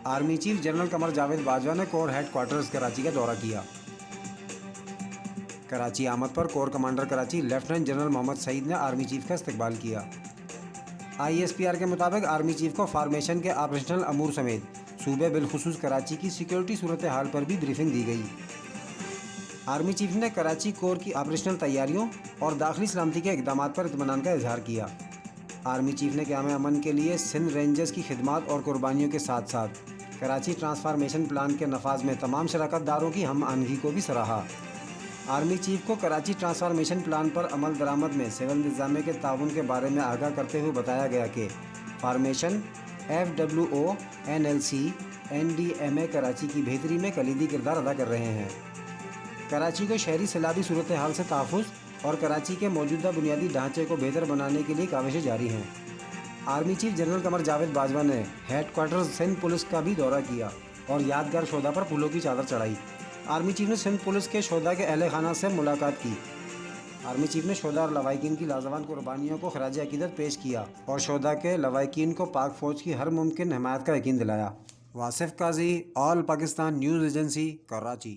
Army chief general Qamar Javed Bajwa ने core head quarters Karachi का दौरा किया। कराची आमद पर core commander Karachi lieutenant general Mohammad Saeed ने आर्मी चीफ का इस्तकबाल किया। ISPR के मुताबिक आर्मी चीफ को फॉर्मेशन के ऑपरेशनल अमूर समेत सूबे बिलखुसूस कराची की सिक्योरिटी सूरत हाल पर भी ब्रीफिंग दी गई। आर्मी चीफ ने कराची कोर की ऑपरेशनल तैयारियों और दाखिली सलामती के इक़दाम पर इत्मीनान का इजहार किया। आर्मी चीफ ने क़याम अमन के लिए सिंध रेंजर्स की खिदमत और कुर्बानियों के साथ साथ कराची ट्रांसफार्मेशन प्लान के नफाज में तमाम शराकतदारों की हम आहंगी को भी सराहा। आर्मी चीफ को कराची ट्रांसफार्मेशन प्लान पर अमल दरामद में सिविल इंतज़ामिया के ताउन के बारे में आगाह करते हुए बताया गया कि formation FWO NLC NDMA Karachi की बेहतरी में कलीदी किरदार अदा कर रहे हैं। कराची को शहरी सैलाबी सूरत हाल से तहफ़्फ़ुज़ और कराची के मौजूदा बुनियादी ढांचे को बेहतर बनाने के लिए काविशें जारी हैं। Army chief general Qamar Javed Bajwa ने हेड क्वार्टर्स सिंध पुलिस का भी दौरा किया और यादगार शोधा पर फूलों की चादर चढ़ाई। आर्मी चीफ ने सिंध पुलिस के शोधा के अहले खाना से मुलाकात की। आर्मी चीफ ने शोधा और लवाहिकीन की लाजवाब कुर्बानियों को खराज अकीदत पेश किया और शोधा के लवाहिकीन को पाक फ़ौज की हर मुमकिन हिमायत का यकीन दिलाया। Wasif Qazi, all Pakistan news agency, Karachi.